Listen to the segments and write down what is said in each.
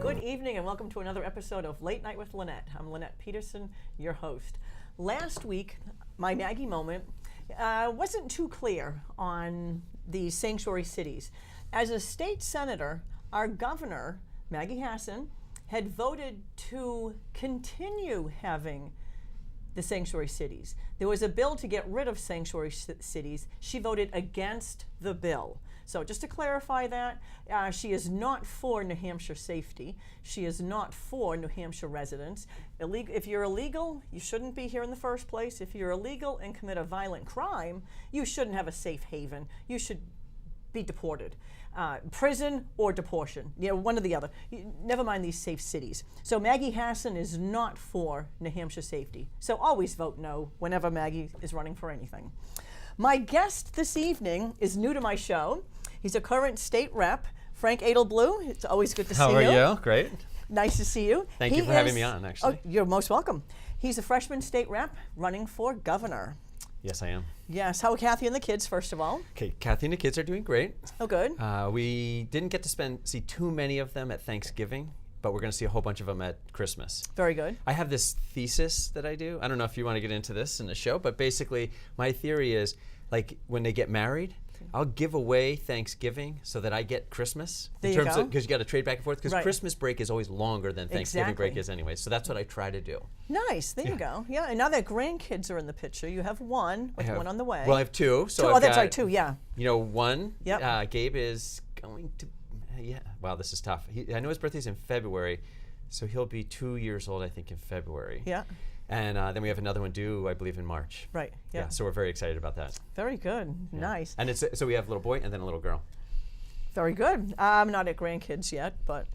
Good evening and welcome to another episode of Late Night with Lenette. I'm Lenette Peterson, your host. Last week, my Maggie moment wasn't too clear on the sanctuary cities. As a state senator, our governor, Maggie Hassan, had voted to continue having the sanctuary cities. There was a bill to get rid of sanctuary cities. She voted against the bill. So just to clarify that, she is not for New Hampshire safety. She is not for New Hampshire residents. If you're illegal, you shouldn't be here in the first place. If you're illegal and commit a violent crime, you shouldn't have a safe haven. You should be deported. Prison or deportation, one or the other. Never mind these safe cities. So Maggie Hassan is not for New Hampshire safety. So always vote no whenever Maggie is running for anything. My guest this evening is new to my show. He's a current state rep, Frank Edleblut. It's always good to see you. How are you? Great. Nice to see you. Thank you for having me on, actually. Oh, you're most welcome. He's a freshman state rep running for governor. Yes, I am. Yes. How are Kathy and the kids, first of all? Okay, Kathy and the kids are doing great. Oh, good. We didn't get to see too many of them at Thanksgiving, but we're going to see a whole bunch of them at Christmas. Very good. I have this thesis that I do. I don't know if you want to get into this in the show, but basically my theory is, like, when they get married, I'll give away Thanksgiving so that I get Christmas. There you go. Because you got to trade back and forth, because Right. Christmas break is always longer than Thanksgiving Exactly. break is anyway. So that's what I try to do. Nice. There you go. Yeah. And now that grandkids are in the picture, you have one with one on the way. Well, I have two. So two. I've That's got, right. Two. Yeah. One. Yep. Gabe is going to. Wow, this is tough. I know his birthday's in February, so he'll be 2 years old, I think, in February. Yeah. And then we have another one due, I believe, in March. Right. Yeah. So we're very excited about that. Very good. Yeah. Nice. And so we have a little boy and then a little girl. Very good. I'm not at grandkids yet, but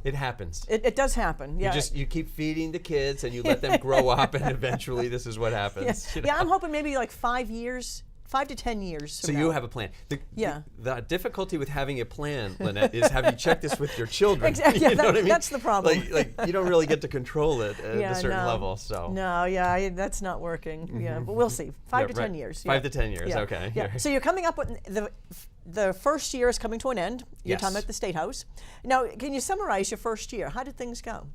It happens. it does happen. Yeah. You keep feeding the kids and you let them grow up, and eventually this is what happens. Yeah. Yeah, I'm hoping maybe like 5 years, 5 to 10 years. So you have a plan. Yeah. The difficulty with having a plan, Lenette, is have you checked this with your children? Exactly. You know what I mean? That's the problem. Like you don't really get to control it at a certain no. level. So. No, yeah, that's not working. Yeah, but we'll see. 5 to 10 years. 5 to 10 years. Yeah. Okay. Yeah. So you're coming up with the first year is coming to an end. Your Yes. time at the State House. Now, can you summarize your first year? How did things go?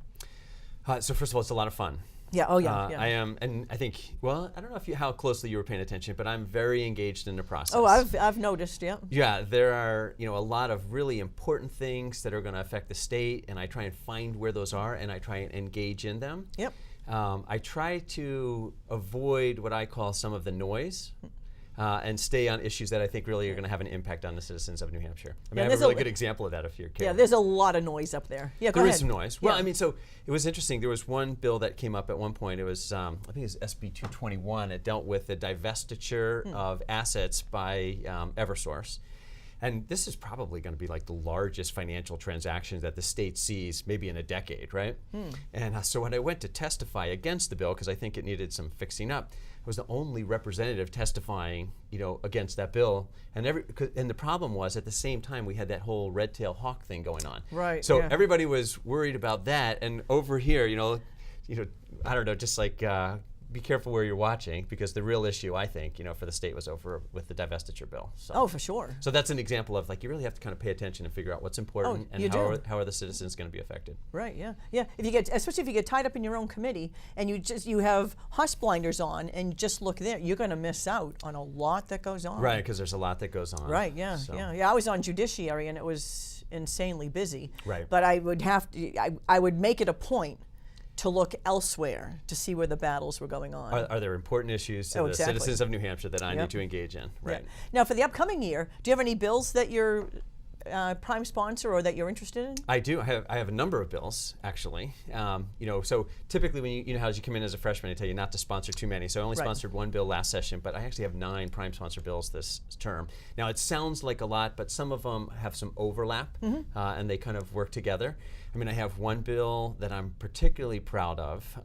So first of all, it's a lot of fun. Yeah. Oh, yeah. I am, and I think, well, I don't know how closely you were paying attention, but I'm very engaged in the process. Oh, I've noticed. Yeah. Yeah, there are a lot of really important things that are going to affect the state, and I try and find where those are, and I try and engage in them. Yep. I try to avoid what I call some of the noise. And stay on issues that I think really are going to have an impact on the citizens of New Hampshire. I mean, I have a really good example of that if you're curious. Yeah, there's a lot of noise up there. Yeah, go ahead. There is some noise. Well, Yeah. I mean, so it was interesting. There was one bill that came up at one point. It was, I think it was SB 221. It dealt with the divestiture of assets by Eversource. And this is probably going to be like the largest financial transaction that the state sees maybe in a decade, right? And so when I went to testify against the bill, because I think it needed some fixing up, I was the only representative testifying, against that bill. And the problem was, at the same time, we had that whole red-tailed hawk thing going on. Right. So yeah. everybody was worried about that, and over here, I don't know, just like be careful where you're watching, because the real issue, I think, for the state was over with the divestiture bill. So. Oh, for sure. So that's an example of, like, you really have to kind of pay attention and figure out what's important and how are the citizens going to be affected. Right. Yeah. Yeah. Especially if you get tied up in your own committee and you have horse blinders on and just look there, you're going to miss out on a lot that goes on. Right, because there's a lot that goes on. Right. Yeah. So. Yeah. I was on judiciary and it was insanely busy. Right. But I would I would make it a point to look elsewhere to see where the battles were going on. Are there important issues to the citizens of New Hampshire that I need to engage in? Right. Yeah. Now, for the upcoming year, do you have any bills that you're prime sponsor or that you're interested in? I do. I have a number of bills, actually. So typically when as you come in as a freshman, I tell you not to sponsor too many. So I only sponsored one bill last session, but I actually have 9 prime sponsor bills this term. Now it sounds like a lot, but some of them have some overlap, and they kind of work together. I mean, I have one bill that I'm particularly proud of.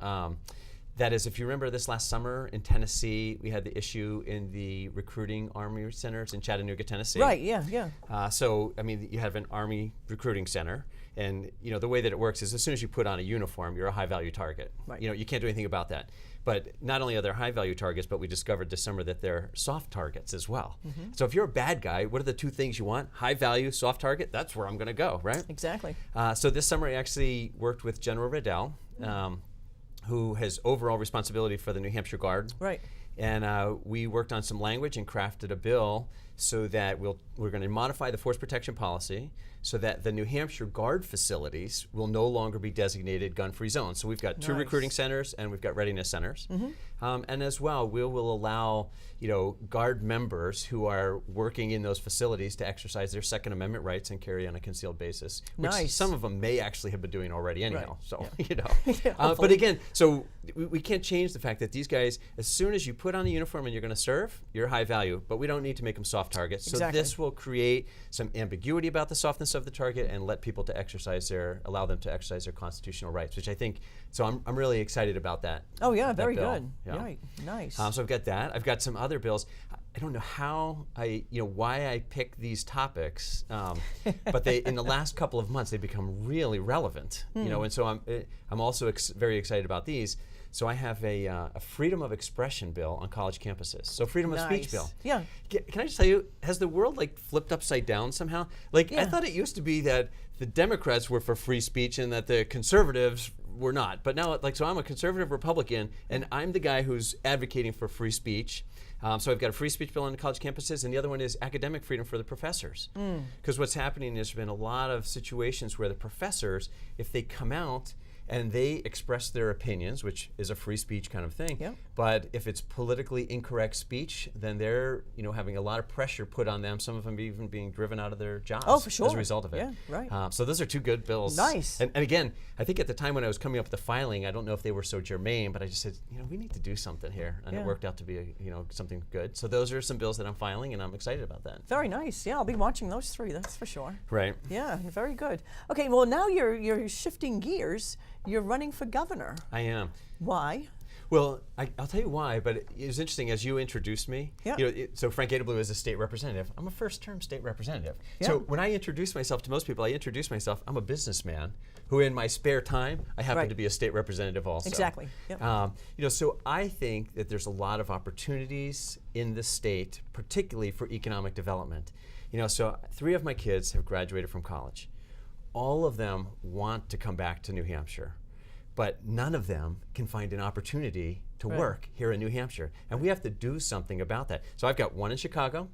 That is, if you remember this last summer in Tennessee, we had the issue in the recruiting Army centers in Chattanooga, Tennessee. Right, yeah. So, I mean, you have an Army recruiting center, and the way that it works is as soon as you put on a uniform, you're a high-value target. Right. You can't do anything about that. But not only are there high-value targets, but we discovered this summer that they're soft targets as well. So if you're a bad guy, what are the two things you want? High-value, soft target, that's where I'm going to go, right? Exactly. So this summer I actually worked with General Riddell, who has overall responsibility for the New Hampshire Guard. Right. And we worked on some language and crafted a bill so that we're going to modify the force protection policy so that the New Hampshire Guard facilities will no longer be designated gun-free zones. So we've got two recruiting centers and we've got readiness centers. And as well, we will allow Guard members who are working in those facilities to exercise their Second Amendment rights and carry on a concealed basis, which some of them may actually have been doing already anyhow. Right. So, but again, so we can't change the fact that these guys, as soon as you put on a uniform and you're going to serve, you're high value, but we don't need to make them soft targets. Exactly. So this will create some ambiguity about the softness of the target and let people to allow them to exercise their constitutional rights, which I think, so I'm really excited about that. Oh yeah, that very bill. good. Yeah. Right, nice. So I've got that. I've got some other bills. I don't know how why I pick these topics, but in the last couple of months they've become really relevant. And so I'm also very excited about these. So I have a freedom of expression bill on college campuses. So freedom of speech bill. Yeah. Can I just tell you, has the world flipped upside down somehow? I thought it used to be that the Democrats were for free speech and that the conservatives were not. But now, so I'm a conservative Republican, and I'm the guy who's advocating for free speech. So I've got a free speech bill on the college campuses, and the other one is academic freedom for the professors. Because what's happening is there's been a lot of situations where the professors, if they come out and they express their opinions, which is a free speech kind of thing. Yep. But if it's politically incorrect speech, then they're having a lot of pressure put on them. Some of them even being driven out of their jobs for sure. as a result of it. Yeah, right. So those are two good bills. Nice. And again, I think at the time when I was coming up with the filing, I don't know if they were so germane, but I just said, we need to do something here, and it worked out to be something good. So those are some bills that I'm filing, and I'm excited about that. Very nice. Yeah, I'll be watching those three. That's for sure. Right. Yeah, very good. Okay, well now you're shifting gears. You're running for governor. I am. Why? Well, I'll tell you why, but it was interesting as you introduced me. Yeah. So Frank Edleblut is a state representative. I'm a first-term state representative. Yeah. So when I introduce myself to most people, I'm a businessman who in my spare time, I happen to be a state representative also. Exactly. Yep. So I think that there's a lot of opportunities in the state, particularly for economic development. So 3 of my kids have graduated from college. All of them want to come back to New Hampshire, but none of them can find an opportunity to work here in New Hampshire. And we have to do something about that. So I've got one in Chicago,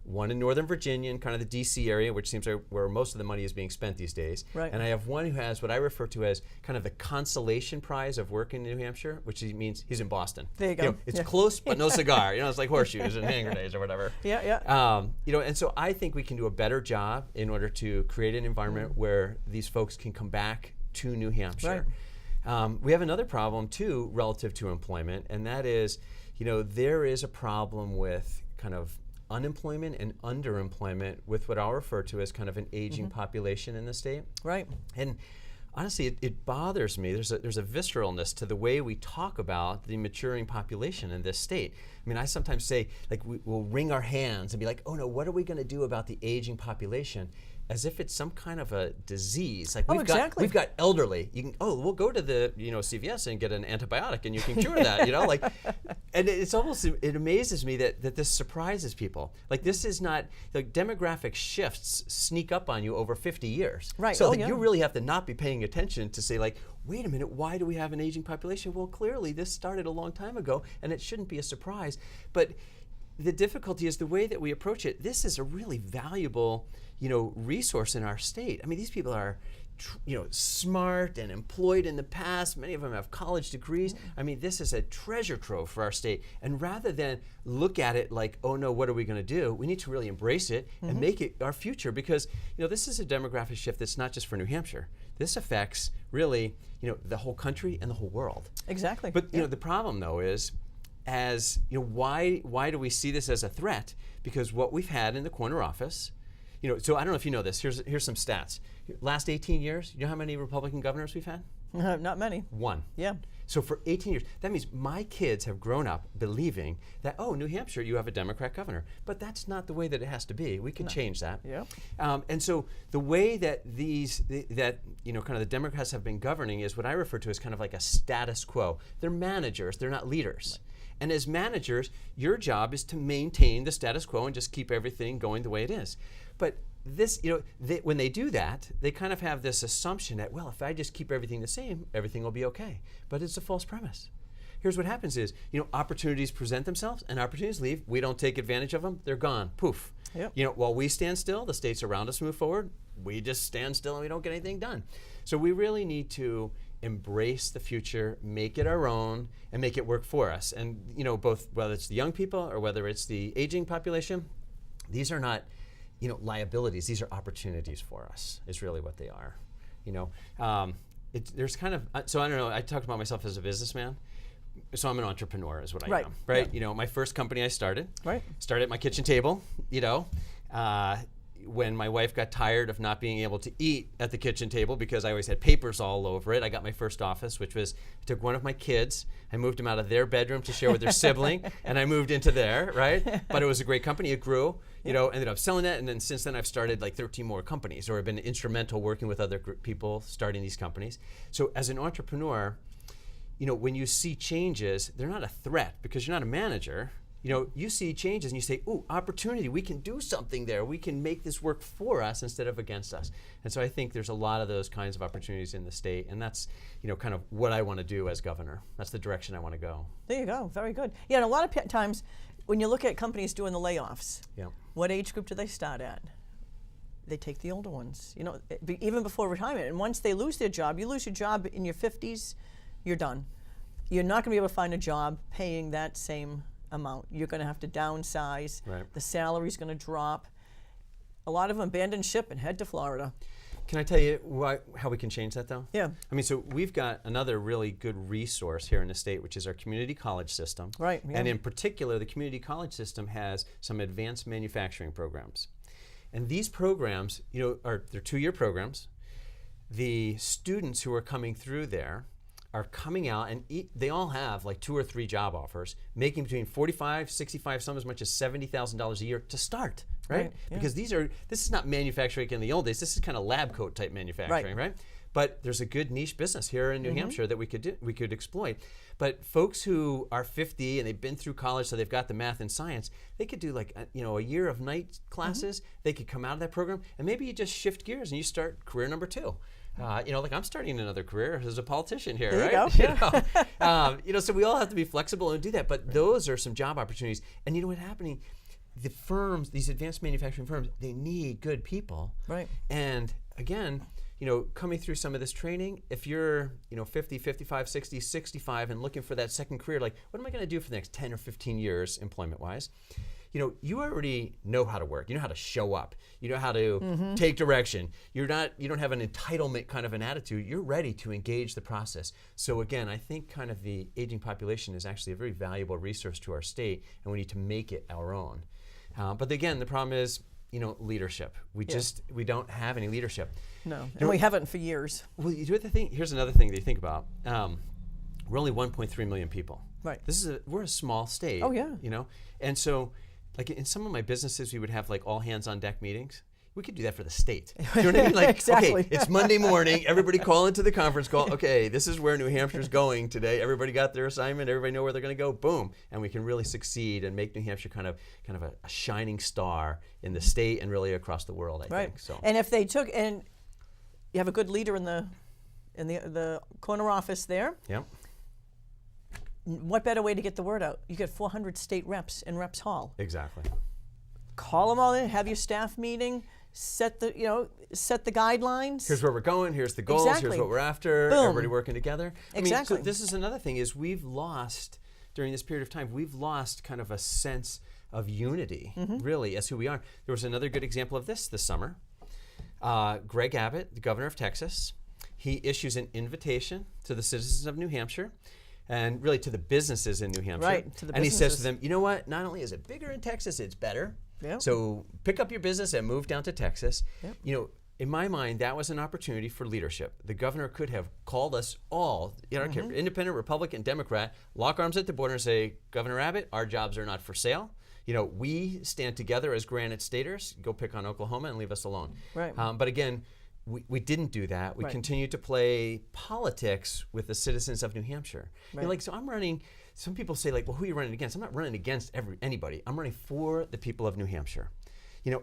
one in Northern Virginia, in kind of the DC area, which seems like where most of the money is being spent these days. Right. And I have one who has what I refer to as kind of the consolation prize of working in New Hampshire, which means he's in Boston. There you go. It's close, but no cigar. It's like horseshoes and hand grenades or whatever. Yeah. And so I think we can do a better job in order to create an environment where these folks can come back to New Hampshire. Right. We have another problem too relative to employment, and that is, there is a problem with kind of unemployment and underemployment with what I'll refer to as kind of an aging population in the state. Right. And honestly, it bothers me. There's a visceralness to the way we talk about the maturing population in this state. I mean, I sometimes say, we'll wring our hands and be like, oh no, what are we going to do about the aging population? As if it's some kind of a disease. We've got elderly. We'll go to the CVS and get an antibiotic and you can cure that. And it amazes me that this surprises people. This is not, the demographic shifts sneak up on you over 50 years. Right. So you really have to not be paying attention to say wait a minute, why do we have an aging population? Well, clearly this started a long time ago and it shouldn't be a surprise. But the difficulty is the way that we approach it. This is a really valuable resource in our state. I mean, these people are smart and employed in the past. Many of them have college degrees. I mean, this is a treasure trove for our state. And rather than look at it like, oh no, what are we going to do? We need to really embrace it and make it our future, because this is a demographic shift that's not just for New Hampshire. This affects really the whole country and the whole world. Exactly. But the problem though is, why do we see this as a threat? Because what we've had in the corner office, so I don't know if you know this. Here's some stats. Last 18 years, you know how many Republican governors we've had? Not many. One. Yeah. So for 18 years, that means my kids have grown up believing that, oh, New Hampshire, you have a Democrat governor. But that's not the way that it has to be. We can change that. Yeah. And so the way that kind of the Democrats have been governing is what I refer to as kind of like a status quo. They're managers, they're not leaders. And as managers, your job is to maintain the status quo and just keep everything going the way it is. But this, when they do that, they kind of have this assumption that, well, if I just keep everything the same, everything will be okay. But it's a false premise. Here's what happens is, opportunities present themselves and opportunities leave. We don't take advantage of them. They're gone. Poof. Yep. While we stand still, the states around us move forward. We just stand still and we don't get anything done. So we really need to embrace the future, make it our own, and make it work for us. And both whether it's the young people or whether it's the aging population, these are not liabilities. These are opportunities for us. Is really what they are. There's kind of so I don't know. I talked about myself as a businessman. So I'm an entrepreneur, is what I am. Right. Yeah. My first company I started. Right. Started at my kitchen table. When my wife got tired of not being able to eat at the kitchen table because I always had papers all over it, I got my first office, which was, I took one of my kids, I moved him out of their bedroom to share with their sibling, and I moved into there, right? But it was a great company, it grew, ended up selling it, and then since then I've started like 13 more companies, or I've been instrumental working with other people starting these companies. So as an entrepreneur, when you see changes, they're not a threat because you're not a manager. You see changes and you say, ooh, opportunity, we can do something there. We can make this work for us instead of against us. And so I think there's a lot of those kinds of opportunities in the state, and that's, kind of what I want to do as governor. That's the direction I want to go. There you go, very good. Yeah, and a lot of times when you look at companies doing the layoffs, what age group do they start at? They take the older ones, even before retirement. And once they lose their job, you lose your job in your 50s, you're done. You're not going to be able to find a job paying that same amount. You're going to have to downsize. Right. The salary's going to drop. A lot of them abandon ship and head to Florida. Can I tell you how we can change that, though? Yeah. So we've got another really good resource here in the state, which is our community college system. Right. Yeah. And in particular, the community college system has some advanced manufacturing programs. And these programs, they're 2-year programs. The students who are coming through there are coming out and they all have like 2 or 3 job offers, making between $45,000, $65,000, some as much as $70,000 a year to start, right? Yeah. Because this is not manufacturing like in the old days. This is kind of lab coat type manufacturing, right? But there's a good niche business here in New Hampshire that we could exploit. But folks who are 50 and they've been through college, so they've got the math and science, they could do like a year of night classes. They could come out of that program and maybe you just shift gears and you start career number 2. Like I'm starting another career as a politician here, there right? You go. So we all have to be flexible and do that. But those are some job opportunities. And you know what's happening? The firms, these advanced manufacturing firms, they need good people. Right. And again, coming through some of this training, if you're, 50, 55, 60, 65 and looking for that second career, like what am I going to do for the next 10 or 15 years employment-wise? You already know how to work. You know how to show up. You know how to take direction. You don't have an entitlement kind of an attitude. You're ready to engage the process. So again, I think kind of the aging population is actually a very valuable resource to our state, and we need to make it our own. But again, the problem is, leadership. We don't have any leadership. No, and we haven't for years. Well, here's another thing that you think about. We're only 1.3 million people. Right. We're a small state. Oh yeah. And so, like in some of my businesses, we would have like all hands on deck meetings. We could do that for the state. Do you know what I mean? Like, exactly. Okay, it's Monday morning. Everybody call into the conference call. Okay, this is where New Hampshire's going today. Everybody got their assignment. Everybody know where they're going to go. Boom, and we can really succeed and make New Hampshire kind of a shining star in the state and really across the world. I think so. And if they took and you have a good leader in the corner office there. Yep. What better way to get the word out? You get 400 state reps in Reps Hall. Exactly. Call them all in. Have your staff meeting. Set the guidelines. Here's where we're going. Here's the goals. Exactly. Here's what we're after. Boom. Everybody working together. Exactly. So this is another thing is we've lost during this period of time. We've lost kind of a sense of unity, really, as who we are. There was another good example of this summer. Greg Abbott, the governor of Texas, he issues an invitation to the citizens of New Hampshire. And really to the businesses in New Hampshire. Right, to the and he says to businesses. them, you know what? Not only is it bigger in Texas, it's better. Yep. So pick up your business and move down to Texas. Yep. in my mind, that was an opportunity for leadership. The governor could have called us all, I don't care, Independent, Republican, Democrat, lock arms at the border and say, Governor Abbott, our jobs are not for sale. We stand together as Granite Staters. Go pick on Oklahoma and leave us alone. Right. But again, we didn't do that. We continued to play politics with the citizens of New Hampshire. Right. So I'm running. Some people say, who are you running against? I'm not running against anybody. I'm running for the people of New Hampshire.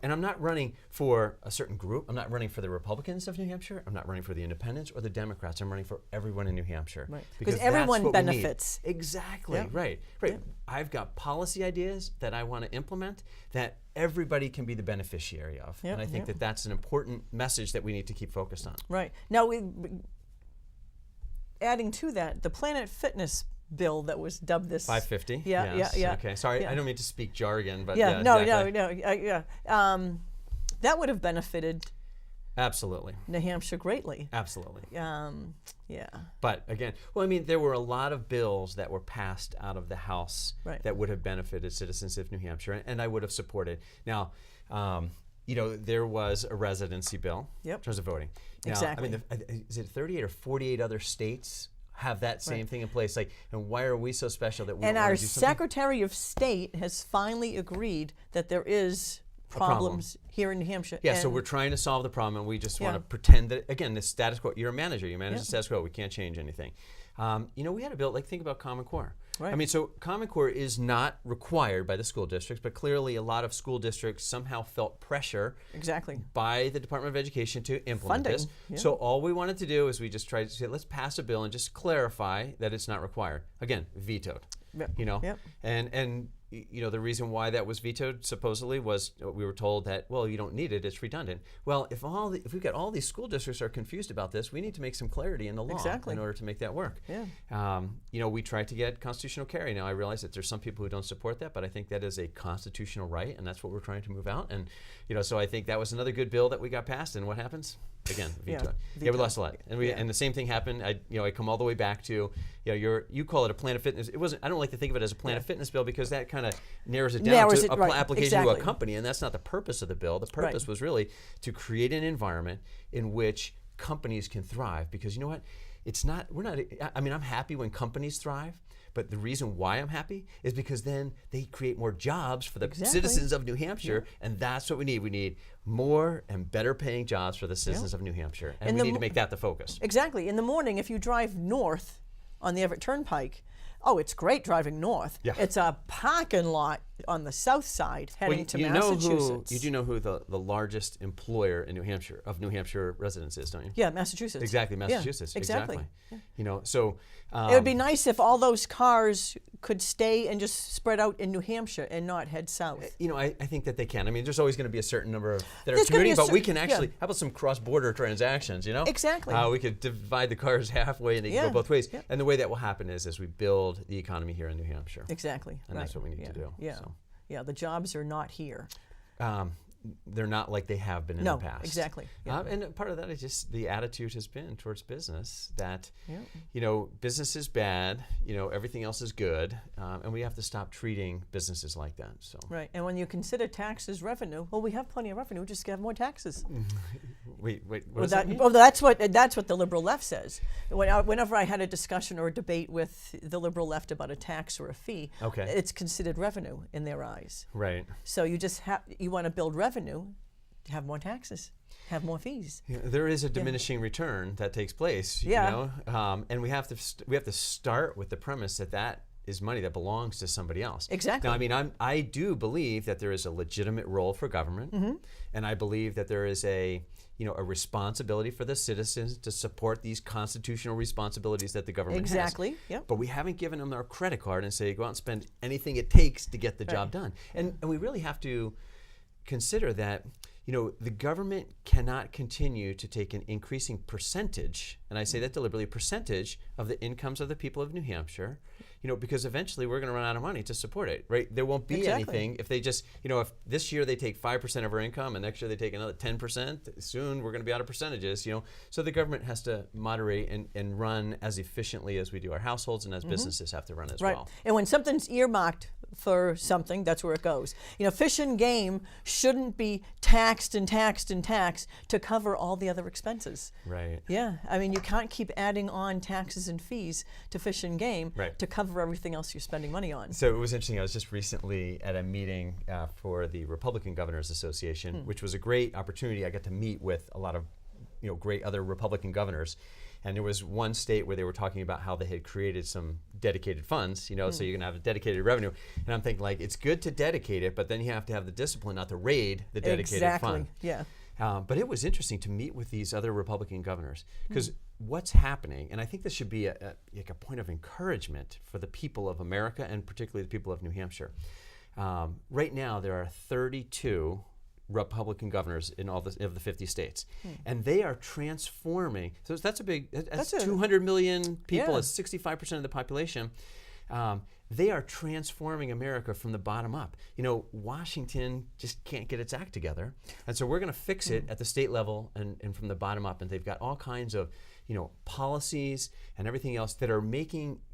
And I'm not running for a certain group. I'm not running for the Republicans of New Hampshire. I'm not running for the Independents or the Democrats. I'm running for everyone in New Hampshire. Right. Because everyone benefits. Exactly. Yep. Right. Yep. I've got policy ideas that I want to implement that everybody can be the beneficiary of. Yep. And I think that's an important message that we need to keep focused on. Right. Now, adding to that, the Planet Fitness bill that was dubbed this 550. Yeah. Okay. Sorry, I don't mean to speak jargon, but No. That would have benefited absolutely New Hampshire greatly. Absolutely. Yeah. But again, there were a lot of bills that were passed out of the House that would have benefited citizens of New Hampshire, and I would have supported. Now, there was a residency bill in terms of voting. Now, exactly. Is it 38 or 48 other states have that same thing in place? And why are we so special that we and don't our want to do something? Secretary of State has finally agreed that there is problems here in New Hampshire. Yeah, so we're trying to solve the problem, and we just want to pretend that, again, the status quo, you're a manager, you manage the status quo, we can't change anything. We had a bill, think about Common Core. Right. So Common Core is not required by the school districts, but clearly a lot of school districts somehow felt pressure by the Department of Education to implement this. Yeah. So all we wanted to do is we just tried to say, let's pass a bill and just clarify that it's not required. Again, vetoed. Yep. And the reason why that was vetoed supposedly was we were told that, well, you don't need it, it's redundant. Well, if we've got all these school districts are confused about this, we need to make some clarity in the law in order to make that work. Yeah. We tried to get constitutional carry. Now I realize that there's some people who don't support that, but I think that is a constitutional right, and that's what we're trying to move out. And so I think that was another good bill that we got passed. And what happens? Again, vetoed. Yeah, we lost a lot. And and the same thing happened. I come all the way back to you call it a Planet Fitness. It wasn't. I don't like to think of it as a Planet Fitness bill because that kind of narrows it down to application to a company, and that's not the purpose of the bill. The purpose was really to create an environment in which companies can thrive. Because you know what? I'm happy when companies thrive, but the reason why I'm happy is because then they create more jobs for the citizens of New Hampshire, and that's what we need. We need more and better paying jobs for the citizens of New Hampshire, and we need to make that the focus. Exactly. In the morning, if you drive north on the Everett Turnpike, it's great driving north. Yeah. It's a parking lot on the south side heading to Massachusetts. You do know who the largest employer in New Hampshire residents is, don't you? Yeah, Massachusetts. Exactly, Massachusetts. Yeah, exactly. Yeah. So it would be nice if all those cars could stay and just spread out in New Hampshire and not head south. I think that they can. There's always going to be a certain number that are commuting, but we can actually. How about some cross-border transactions? Exactly. We could divide the cars halfway and they can go both ways. And the way that will happen is as we build the economy here in New Hampshire. Exactly. And that's what we need to do. Yeah. So. Yeah. The jobs are not here. They're not like they have been in the past. Exactly. Yeah. And part of that is just the attitude has been towards business that, business is bad, everything else is good, and we have to stop treating businesses like that. So. Right. And when you consider taxes revenue, we have plenty of revenue, we just have more taxes. Wait, what does that mean? That's what the liberal left says. Whenever I had a discussion or a debate with the liberal left about a tax or a fee, it's considered revenue in their eyes. Right. So you want to build revenue, have more taxes, have more fees. There is a diminishing return that takes place. And we have to start with the premise that is money that belongs to somebody else. Exactly. Now, I do believe that there is a legitimate role for government, and I believe that there is a responsibility for the citizens to support these constitutional responsibilities that the government has. Exactly. Yep. But we haven't given them our credit card and say, go out and spend anything it takes to get the job done. And we really have to consider that the government cannot continue to take an increasing percentage and I say that deliberately, a percentage of the incomes of the people of New Hampshire, because eventually we're going to run out of money to support it, right? There won't be anything if they just, if this year they take 5% of our income and next year they take another 10%, soon we're going to be out of percentages, So the government has to moderate and run as efficiently as we do our households and as businesses have to run as well. And when something's earmarked for something, that's where it goes. Fish and game shouldn't be taxed and taxed and taxed to cover all the other expenses. Right. Yeah, I mean, you can't keep adding on taxes and fees to fish and game to cover everything else you're spending money on. So it was interesting. I was just recently at a meeting for the Republican Governors Association, which was a great opportunity. I got to meet with a lot of great other Republican governors. And there was one state where they were talking about how they had created some dedicated funds, so you're going to have a dedicated revenue. And I'm thinking, it's good to dedicate it, but then you have to have the discipline not to raid the dedicated fund. Yeah. But it was interesting to meet with these other Republican governors, because what's happening, and I think this should be a point of encouragement for the people of America and particularly the people of New Hampshire. Right now, there are 32 Republican governors in all of the 50 states, and they are transforming. So that's a big. That's 200 million people. It's 65% of the population. They are transforming America from the bottom up. Washington just can't get its act together, and so we're going to fix it at the state level and from the bottom up. And they've got all kinds of policies and everything else that are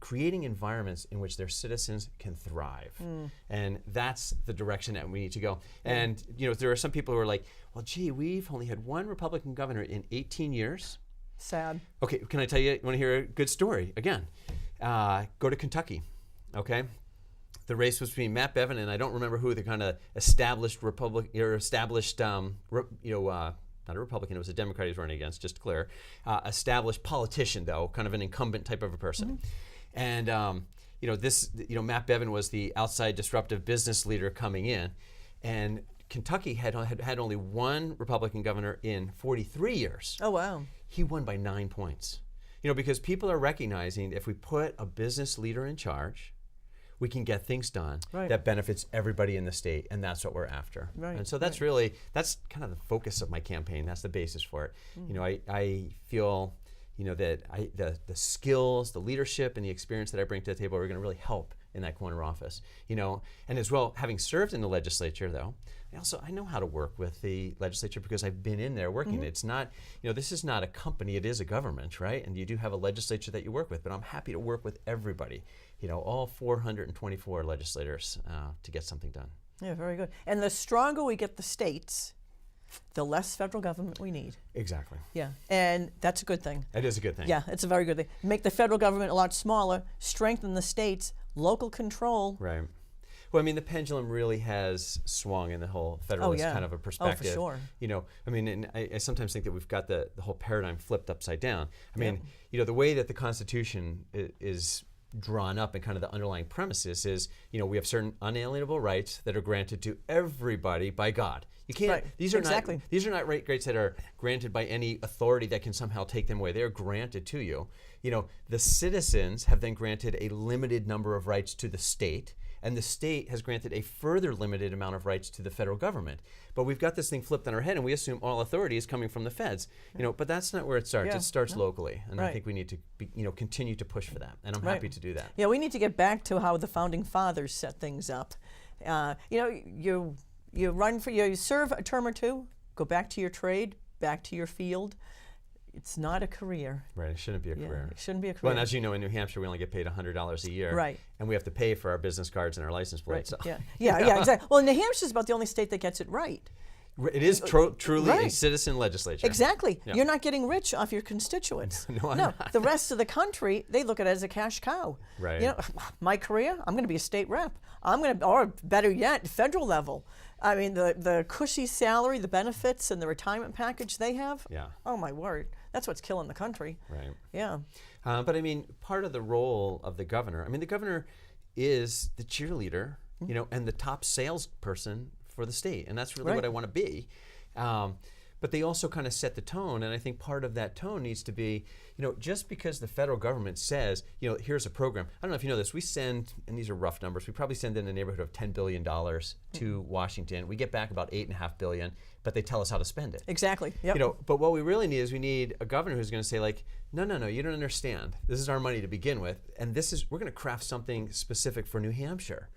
creating environments in which their citizens can thrive. And that's the direction that we need to go. And there are some people who are like, well, gee, we've only had one Republican governor in 18 years. Sad. Okay, can I tell you, want to hear a good story? Again, go to Kentucky, okay? The race was between Matt Bevin and I don't remember who the kind of established not a Republican, it was a Democrat he was running against, just to clear. Established politician, though, kind of an incumbent type of a person. And, Matt Bevin was the outside disruptive business leader coming in. And Kentucky had only one Republican governor in 43 years. Oh, wow. He won by 9 points. Because people are recognizing if we put a business leader in charge, we can get things done that benefits everybody in the state, and that's what we're after. And so that's that's kind of the focus of my campaign. That's the basis for it. I feel, that the skills, the leadership, and the experience that I bring to the table are going to really help in that corner office. And as well, having served in the legislature, though, I know how to work with the legislature because I've been in there working. It's not, this is not a company, it is a government, right? And you do have a legislature that you work with, but I'm happy to work with everybody, all 424 legislators to get something done. Yeah, very good. And the stronger we get the states, the less federal government we need. Exactly. Yeah, and that's a good thing. It is a good thing. Yeah, it's a very good thing. Make the federal government a lot smaller, strengthen the states, local control. Right. Well, the pendulum really has swung in the whole federalist kind of a perspective. Oh, for sure. And I sometimes think that we've got the whole paradigm flipped upside down. The way that the Constitution is drawn up and kind of the underlying premises is, we have certain unalienable rights that are granted to everybody by God. You can't. These are not rights that are granted by any authority that can somehow take them away. They are granted to you. The citizens have then granted a limited number of rights to the state, and the state has granted a further limited amount of rights to the federal government. But we've got this thing flipped on our head, and we assume all authority is coming from the feds. But that's not where it starts. It starts locally, and I think we need to continue to push for that. And I'm happy to do that. Yeah, we need to get back to how the founding fathers set things up. You serve a term or two, go back to your trade, back to your field. It's not a career. Right, it shouldn't be a career. It shouldn't be a career. Well, and as you know, in New Hampshire, we only get paid $100 a year. Right. And we have to pay for our business cards and our license plates. Right. So. Yeah, exactly. Well, New Hampshire is about the only state that gets it right. It is truly a citizen legislature. Exactly. Yeah. You're not getting rich off your constituents. No, I'm not. The rest of the country, they look at it as a cash cow. Right. My career, I'm going to be a state rep. Or better yet, federal level. The cushy salary, the benefits, and the retirement package they have. Yeah. Oh my word, that's what's killing the country. Right. Yeah. But part of the role of the governor. The governor is the cheerleader, and the top salesperson for the state, and that's really what I want to be. but they also kind of set the tone, and I think part of that tone needs to be, just because the federal government says, here's a program. I don't know if you know this, we send, and these are rough numbers, we probably send in the neighborhood of $10 billion to Washington. We get back about $8.5 billion, but they tell us how to spend it. Exactly. Yep. But what we really need is we need a governor who's going to say, like, no, you don't understand. This is our money to begin with, and we're going to craft something specific for New Hampshire.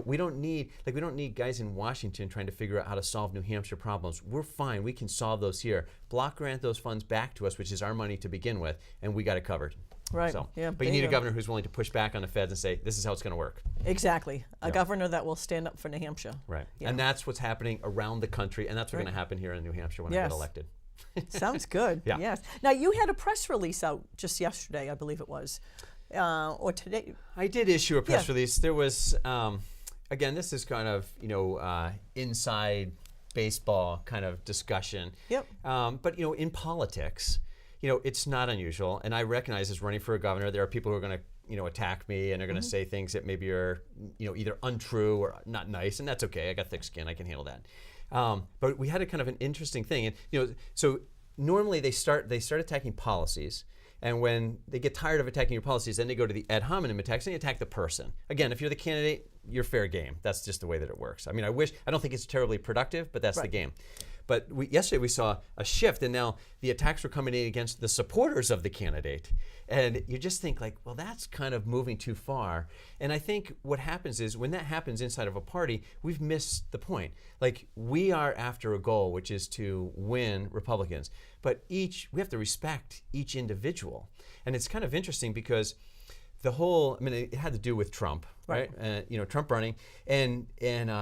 We don't need guys in Washington trying to figure out how to solve New Hampshire problems. We're fine. We can solve those here. Block grant those funds back to us, which is our money to begin with, and we got it covered. Right. So, yeah, but you need a governor who's willing to push back on the feds and say, this is how it's going to work. Exactly. A governor that will stand up for New Hampshire. Right. Yeah. And that's what's happening around the country, and that's what's going to happen here in New Hampshire when I get elected. Sounds good. Yeah. Yes. Now, you had a press release out just yesterday, I believe it was, or today. I did issue a press release. There was, again, this is kind of, inside baseball kind of discussion. Yep. But, in politics, it's not unusual. And I recognize as running for a governor, there are people who are going to, attack me, and they're going to say things that maybe are, either untrue or not nice. And that's okay. I got thick skin. I can handle that. But we had a kind of an interesting thing. And, so normally they start attacking policies. And when they get tired of attacking your policies, then they go to the ad hominem attacks and they attack the person. Again, if you're the candidate, you're fair game. That's just the way that it works. I mean, I don't think it's terribly productive, but that's the game. But yesterday we saw a shift, and now the attacks were coming in against the supporters of the candidate. And you just think, like, well, that's kind of moving too far. And I think what happens is when that happens inside of a party, we've missed the point. Like, we are after a goal, which is to win Republicans. But we have to respect each individual. And it's kind of interesting because it had to do with Trump, right? Trump running. And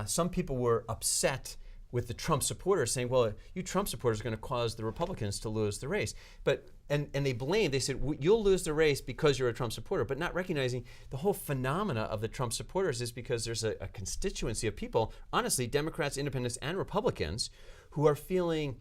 some people were upset with the Trump supporters saying, well, you Trump supporters are going to cause the Republicans to lose the race. But and they said, you'll lose the race because you're a Trump supporter, but not recognizing the whole phenomena of the Trump supporters is because there's a constituency of people, honestly, Democrats, Independents, and Republicans, who are feeling,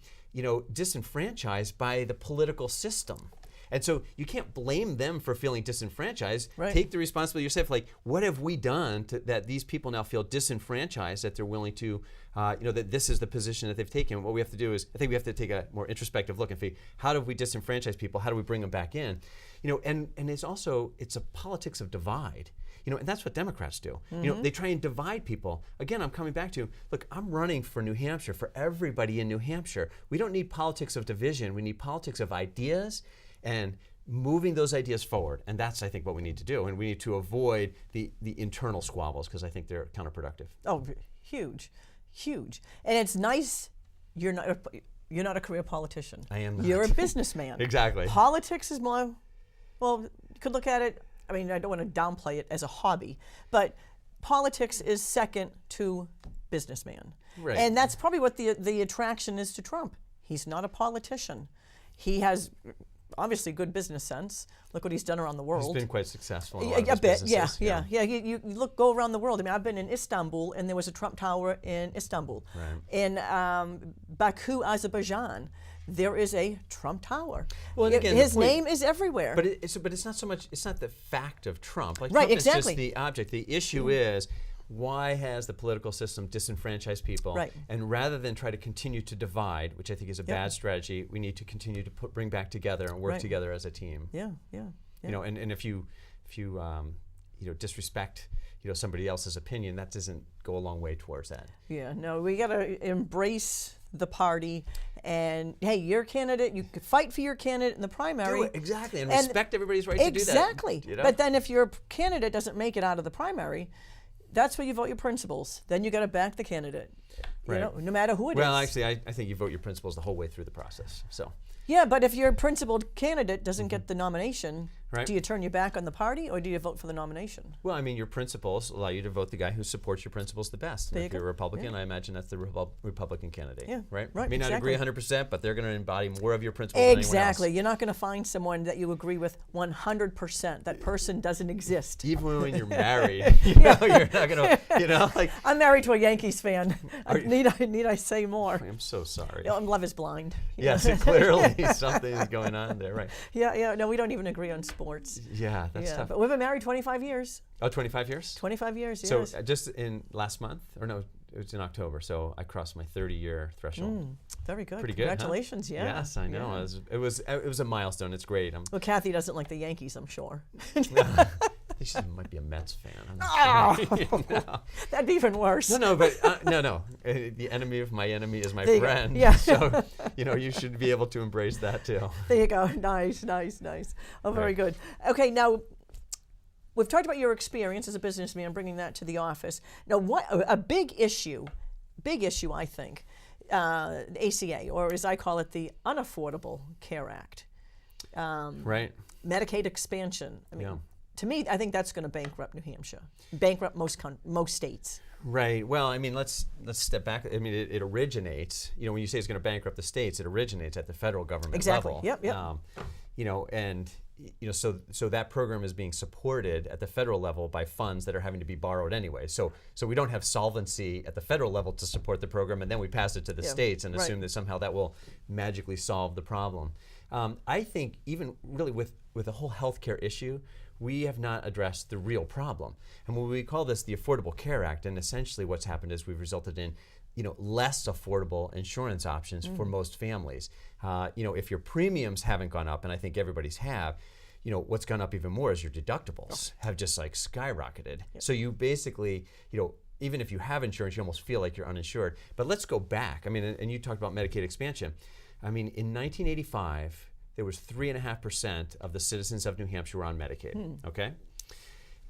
disenfranchised by the political system. And so you can't blame them for feeling disenfranchised. Right. Take the responsibility yourself. Like, what have we done that these people now feel disenfranchised, that they're willing to, that this is the position that they've taken? What we have to do is, I think we have to take a more introspective look and figure, how do we disenfranchise people? How do we bring them back in? And it's a politics of divide. And that's what Democrats do. They try and divide people. Again, I'm coming back to, look, I'm running for New Hampshire, for everybody in New Hampshire. We don't need politics of division. We need politics of ideas and moving those ideas forward. And that's, I think, what we need to do. And we need to avoid the internal squabbles, because I think they're counterproductive. Oh, huge. And it's nice you're not a career politician. I am not. You're a businessman. Exactly. Politics is more, well, you could look at it, I mean, I don't want to downplay it as a hobby, but politics is second to businessman. Right. And that's probably what the attraction is to Trump. He's not a politician. He has obviously good business sense. Look what he's done around the world. He's been quite successful in a A lot of his bit, businesses. yeah. You go around the world. I mean, I've been in Istanbul, and there was a Trump Tower in Istanbul. Right. In Baku, Azerbaijan, there is a Trump Tower. Well, and again, his name is everywhere. But it's not so much. It's not the fact of Trump. Like, right, Trump exactly. is just the object. The issue is, why has the political system disenfranchised people? Right. And rather than try to continue to divide, which I think is a bad strategy, we need to continue to bring back together and work together as a team. Yeah. And if you disrespect somebody else's opinion, that doesn't go a long way towards that. Yeah, no, we got to embrace the party, and hey, your candidate, you could fight for your candidate in the primary. Do it, exactly, and respect everybody's right to do that. Exactly. But then if your candidate doesn't make it out of the primary, that's where you vote your principles. Then you got to back the candidate, no matter who it is. Well, actually, I think you vote your principles the whole way through the process. So. Yeah, but if your principled candidate doesn't get the nomination, right. do you turn your back on the party, or do you vote for the nomination? Well, I mean, your principles allow you to vote the guy who supports your principles the best. And if you're a Republican, I imagine that's the Republican candidate. Yeah. Right? Right. May not exactly. agree 100%, but they're going to embody more of your principles than anyone else. Exactly. You're not going to find someone that you agree with 100%. That person doesn't exist. Even when you're married, you're not going to, like. I'm married to a Yankees fan. Need I say more? I'm so sorry. Love is blind. Yes, clearly something is going on there, right? Yeah. No, we don't even agree on sports. Yeah, that's tough. But we've been married 25 years. Oh, 25 years? 25 years, yes. So just in last month, or no, it was in October, so I crossed my 30-year threshold. Very good. Pretty good, huh? Congratulations, yeah. Yes, I know. Yeah. It was a milestone. It's great. Well, Kathy doesn't like the Yankees, I'm sure. She might be a Mets fan. No. That'd be even worse. No, but no. The enemy of my enemy is my There you go. friend. Yeah. So, you should be able to embrace that too. There you go. Nice. Oh, very good. Okay, now, we've talked about your experience as a businessman, bringing that to the office. Now, what a big issue, I think, the ACA, or as I call it, the Unaffordable Care Act. Right. Medicaid expansion. I mean, Yeah. to me, I think that's going to bankrupt New Hampshire, bankrupt most states. Right. Well, I mean, let's step back. I mean, it originates. When you say it's going to bankrupt the states, it originates at the federal government level. Exactly. Yep. So that program is being supported at the federal level by funds that are having to be borrowed anyway. So we don't have solvency at the federal level to support the program, and then we pass it to the states and assume that somehow that will magically solve the problem. I think even really with the whole healthcare issue, we have not addressed the real problem. And when we call this the Affordable Care Act, and essentially what's happened is we've resulted in less affordable insurance options for most families. If your premiums haven't gone up, and I think everybody's have, what's gone up even more is your deductibles have just like skyrocketed. Yep. So you basically, even if you have insurance, you almost feel like you're uninsured. But let's go back. I mean, and you talked about Medicaid expansion. I mean, in 1985, there was 3.5% of the citizens of New Hampshire were on Medicaid, okay?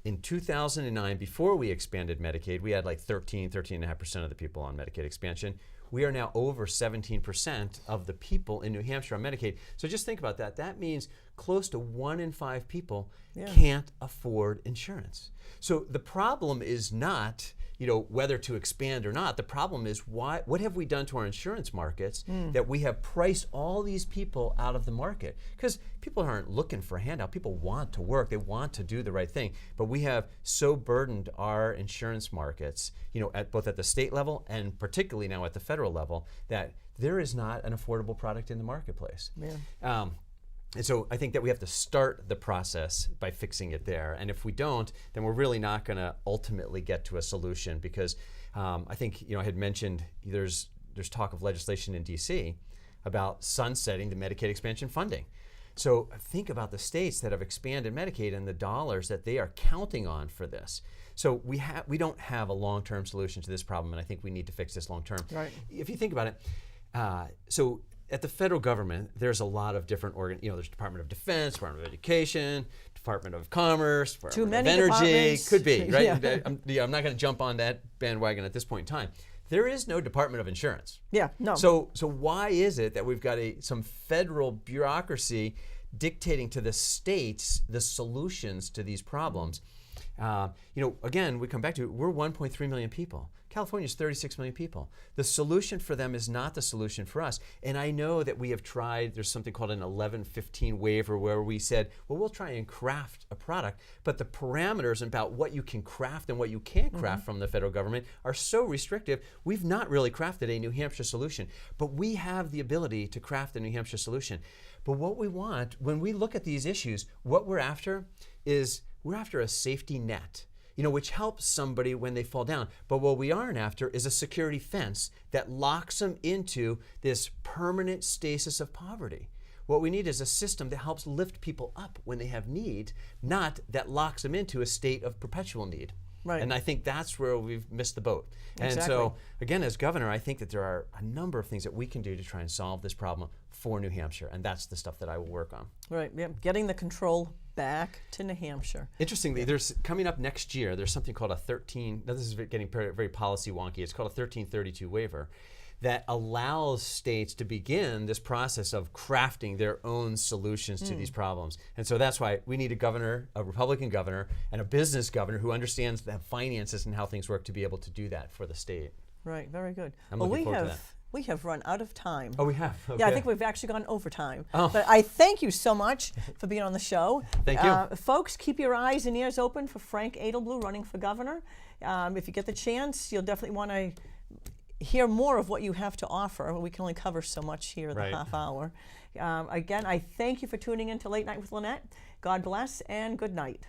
In 2009, before we expanded Medicaid, we had like 13.5% of the people on Medicaid expansion. We are now over 17% of the people in New Hampshire on Medicaid. So just think about that. That means close to 1 in 5 people can't afford insurance. So the problem is not, whether to expand or not. The problem is what have we done to our insurance markets that we have priced all these people out of the market? Because people aren't looking for a handout. People want to work. They want to do the right thing. But we have so burdened our insurance markets, both at the state level and particularly now at the federal level, that there is not an affordable product in the marketplace. Yeah. And so I think that we have to start the process by fixing it there. And if we don't, then we're really not going to ultimately get to a solution, because I think, I had mentioned there's talk of legislation in D.C. about sunsetting the Medicaid expansion funding. So think about the states that have expanded Medicaid and the dollars that they are counting on for this. So we don't have a long-term solution to this problem, and I think we need to fix this long-term. Right. If you think about it, so at the federal government, there's a lot of different there's Department of Defense, Department of Education, Department of Commerce, Department of Energy. Could be, right? Yeah. I'm not going to jump on that bandwagon at this point in time. There is no Department of Insurance. Yeah, no. So why is it that we've got some federal bureaucracy dictating to the states the solutions to these problems? Again, we come back to we're 1.3 million people. California is 36 million people. The solution for them is not the solution for us. And I know that we have tried, there's something called an 1115 waiver where we said, well, we'll try and craft a product, but the parameters about what you can craft and what you can't craft from the federal government are so restrictive, we've not really crafted a New Hampshire solution. But we have the ability to craft a New Hampshire solution. But what we want, when we look at these issues, what we're after is we're after a safety net, which helps somebody when they fall down. But what we aren't after is a security fence that locks them into this permanent stasis of poverty. What we need is a system that helps lift people up when they have need, not that locks them into a state of perpetual need. Right. And I think that's where we've missed the boat. Exactly. And so, again, as governor, I think that there are a number of things that we can do to try and solve this problem for New Hampshire, and that's the stuff that I will work on. Right, yeah, getting the control back to New Hampshire. Interestingly, there's coming up next year, there's something called now this is getting very policy wonky, it's called a 1332 waiver that allows states to begin this process of crafting their own solutions to these problems. And so that's why we need a Republican governor, and a business governor who understands the finances and how things work to be able to do that for the state. Right, very good. I'm looking forward to that. We have run out of time. Oh, we have? Okay. Yeah, I think we've actually gone overtime. Oh. But I thank you so much for being on the show. Thank you. Folks, keep your eyes and ears open for Frank Edleblut running for governor. If you get the chance, you'll definitely want to hear more of what you have to offer. We can only cover so much here in the half hour. Again, I thank you for tuning in to Late Night with Lenette. God bless and good night.